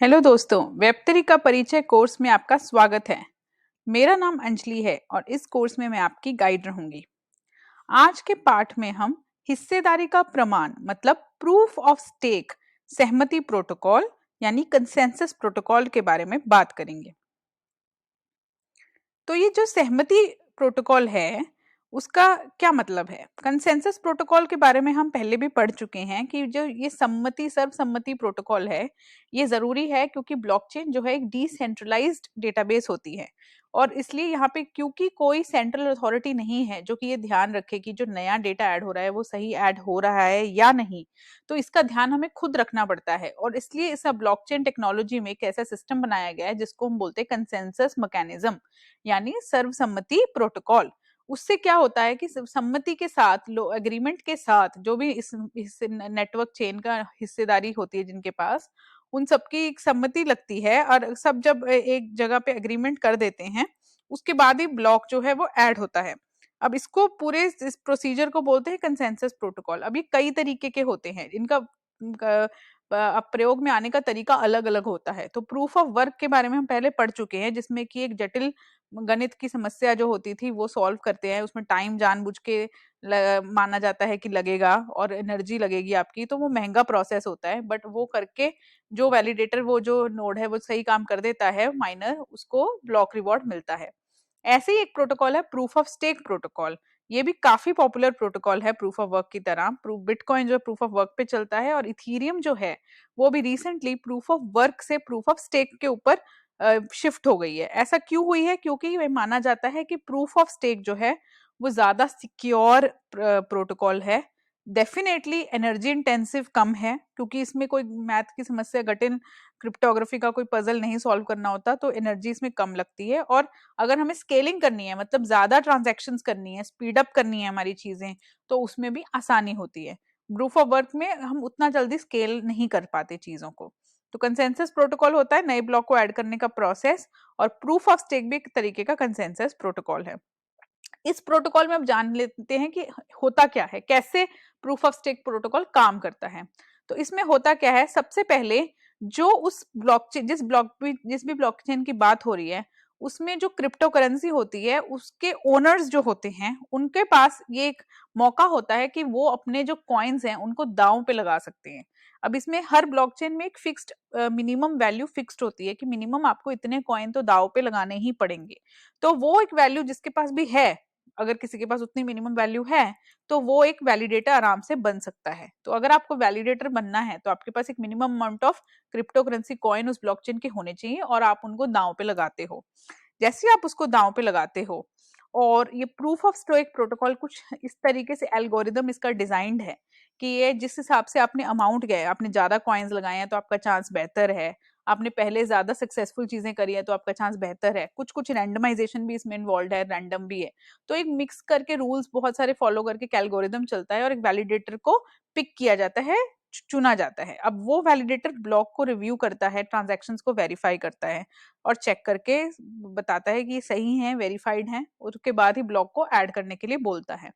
Hello दोस्तों, Web3 का परिचय कोर्स में आपका स्वागत है। मेरा नाम अंजलि है और इस कोर्स में मैं आपकी गाइड रहूंगी। आज के पाठ में हम हिस्सेदारी का प्रमाण मतलब प्रूफ ऑफ स्टेक सहमति प्रोटोकॉल यानी कंसेंसस प्रोटोकॉल के बारे में बात करेंगे। तो ये जो सहमति प्रोटोकॉल है उसका क्या मतलब है? कंसेंसस प्रोटोकॉल के बारे में हम पहले भी पढ़ चुके हैं कि जो ये सर्वसम्मति प्रोटोकॉल है, ये जरूरी है क्योंकि ब्लॉकचेन जो है एक डिसेंट्रलाइज्ड डेटाबेस होती है और इसलिए यहाँ पे क्योंकि कोई सेंट्रल अथॉरिटी नहीं है जो कि ये ध्यान रखे कि जो नया डेटा ऐड हो रहा है वो सही ऐड हो रहा है या नहीं, तो इसका ध्यान हमें खुद रखना पड़ता है और इसलिए इस ब्लॉकचेन टेक्नोलॉजी में एक ऐसा सिस्टम बनाया गया है जिसको हम बोलते हैं कंसेंसस मैकेनिज्म यानी सर्वसम्मति प्रोटोकॉल। उससे क्या होता है कि सम्मति के साथ एग्रीमेंट के साथ जो भी इस नेटवर्क चेन का हिस्सेदारी होती है जिनके पास, उन सबकी एक सम्मति लगती है और सब जब एक जगह पे एग्रीमेंट कर देते हैं उसके बाद ही ब्लॉक जो है वो ऐड होता है। अब इसको पूरे इस प्रोसीजर को बोलते हैं कंसेंसस प्रोटोकॉल। अब ये कई तरीके के होते हैं, इनका अब प्रयोग में आने का तरीका अलग अलग होता है। तो प्रूफ ऑफ वर्क के बारे में हम पहले पढ़ चुके हैं जिसमें कि एक जटिल गणित की समस्या जो होती थी वो सॉल्व करते हैं, उसमें टाइम जानबूझ के माना जाता है कि लगेगा और एनर्जी लगेगी आपकी, तो वो महंगा प्रोसेस होता है। बट वो करके जो वैलिडेटर वो जो नोड है वो सही काम कर देता है माइनर, उसको ब्लॉक रिवॉर्ड मिलता है। ऐसे ही एक प्रोटोकॉल है प्रूफ ऑफ स्टेक प्रोटोकॉल। ये भी काफी पॉपुलर प्रोटोकॉल है प्रूफ ऑफ वर्क की तरह। प्रूफ बिटकॉइन जो प्रूफ ऑफ वर्क पे चलता है और इथीरियम जो है वो भी रिसेंटली प्रूफ ऑफ वर्क से प्रूफ ऑफ स्टेक के ऊपर शिफ्ट हो गई है। ऐसा क्यों हुई है? क्योंकि ये माना जाता है कि प्रूफ ऑफ स्टेक जो है वो ज्यादा सिक्योर प्रोटोकॉल है। डेफिनेटली एनर्जी इंटेंसिव कम है क्योंकि इसमें कोई मैथ की समस्या, जटिल क्रिप्टोग्राफी का कोई पजल नहीं सॉल्व करना होता, तो एनर्जी इसमें कम लगती है। और अगर हमें स्केलिंग करनी है मतलब ज्यादा ट्रांजैक्शंस करनी है, स्पीड अप करनी है हमारी चीजें, तो उसमें भी आसानी होती है। प्रूफ ऑफ वर्क में हम उतना जल्दी स्केल नहीं कर पाते चीजों को। तो कंसेंसस प्रोटोकॉल होता है नए ब्लॉक को ऐड करने का प्रोसेस, और प्रूफ ऑफ स्टेक भी एक तरीके का कंसेंसस प्रोटोकॉल है। इस प्रोटोकॉल में अब जान लेते हैं कि होता क्या है, कैसे प्रूफ ऑफ स्टेक प्रोटोकॉल काम करता है। तो इसमें होता क्या है, सबसे पहले जो उस ब्लॉकचेन जिस भी ब्लॉकचेन की बात हो रही है उसमें जो क्रिप्टो करेंसी होती है उसके ओनर्स जो होते हैं उनके पास ये एक मौका होता है कि वो अपने जो कॉइन्स हैं उनको दांव पे लगा सकते हैं। अब इसमें हर ब्लॉकचेन में एक फिक्स्ड मिनिमम वैल्यू फिक्स्ड होती है कि मिनिमम आपको इतने कॉइन तो दांव पे लगाने ही पड़ेंगे। तो वो एक वैल्यू जिसके पास भी है, अगर किसी के पास उतनी मिनिमम वैल्यू है तो वो एक वैलिडेटर आराम से बन सकता है। तो अगर आपको वैलिडेटर बनना है तो आपके पास एक minimum amount of crypto currency coin उस ब्लॉकचेन के होने चाहिए और आप उनको दांव पे लगाते हो। जैसे ही आप उसको दांव पे लगाते हो, और ये प्रूफ ऑफ स्टेक प्रोटोकॉल कुछ इस तरीके से एल्गोरिदम इसका डिजाइंड है कि ये जिस हिसाब से आपने अमाउंट गए, आपने ज्यादा कॉइन्स लगाए हैं तो आपका चांस बेहतर है, आपने पहले ज्यादा सक्सेसफुल चीजें करी है तो आपका चांस बेहतर है। कुछ कुछ रैंडमाइजेशन भी इसमें इन्वॉल्व है, रैंडम भी है। तो एक मिक्स करके रूल्स बहुत सारे फॉलो करके एल्गोरिदम चलता है और एक वैलिडेटर को पिक किया जाता है, चुना जाता है। अब वो वैलिडेटर ब्लॉक को रिव्यू करता है, ट्रांजैक्शंस को वेरीफाई करता है और चेक करके बताता है कि ये सही है, वेरीफाइड है, उसके बाद ही ब्लॉक को ऐड करने के लिए बोलता है।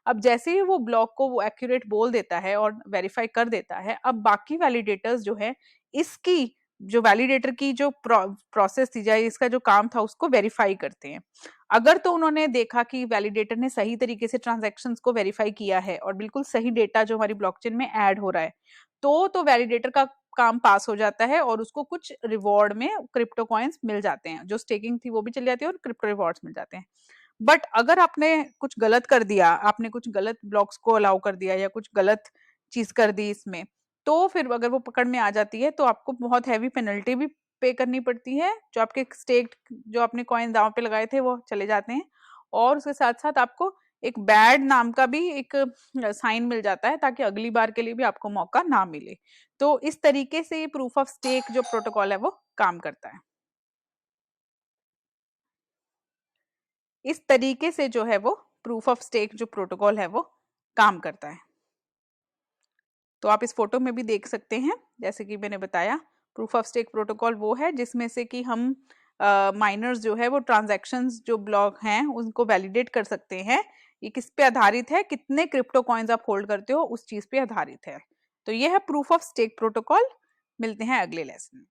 अब जैसे ही वो ब्लॉक को वो एक्यूरेट बोल देता है और वेरीफाई कर देता है, अब बाकी वैलिडेटर्स जो है इसकी जो वैलिडेटर की जो प्रोसेस थी, जाए इसका जो काम था उसको वेरीफाई करते हैं। अगर तो उन्होंने देखा कि वैलिडेटर ने सही तरीके से ट्रांजैक्शंस को वेरीफाई किया है और बिल्कुल सही डेटा जो हमारी ब्लॉकचेन में ऐड हो रहा है, तो वैलिडेटर का काम पास हो जाता है और उसको कुछ रिवॉर्ड में क्रिप्टो कॉइन्स मिल जाते हैं। जो स्टेकिंग थी वो भी चली जाती है और क्रिप्टो रिवॉर्ड्स मिल जाते हैं। बट अगर आपने कुछ गलत कर दिया, आपने कुछ गलत ब्लॉक्स को अलाउ कर दिया या कुछ गलत चीज कर दी इसमें, तो फिर अगर वो पकड़ में आ जाती है तो आपको बहुत हैवी पेनल्टी भी पे करनी पड़ती है। जो आपके स्टेक्ड जो आपने कॉइन दांव पे लगाए थे वो चले जाते हैं, और उसके साथ साथ आपको एक बैड नाम का भी एक साइन मिल जाता है ताकि अगली बार के लिए भी आपको मौका ना मिले। तो इस तरीके से ये प्रूफ ऑफ स्टेक जो प्रोटोकॉल है वो काम करता है। इस तरीके से जो है वो प्रूफ ऑफ स्टेक जो प्रोटोकॉल है वो काम करता है। तो आप इस फोटो में भी देख सकते हैं, जैसे कि मैंने बताया, प्रूफ ऑफ स्टेक प्रोटोकॉल वो है जिसमें से कि हम माइनर्स जो है वो ट्रांजैक्शंस जो ब्लॉक हैं उनको वैलिडेट कर सकते हैं। ये किस पे आधारित है, कितने क्रिप्टो कॉइन्स आप होल्ड करते हो उस चीज पे आधारित है। तो ये है प्रूफ ऑफ स्टेक प्रोटोकॉल। मिलते हैं अगले लेसन में।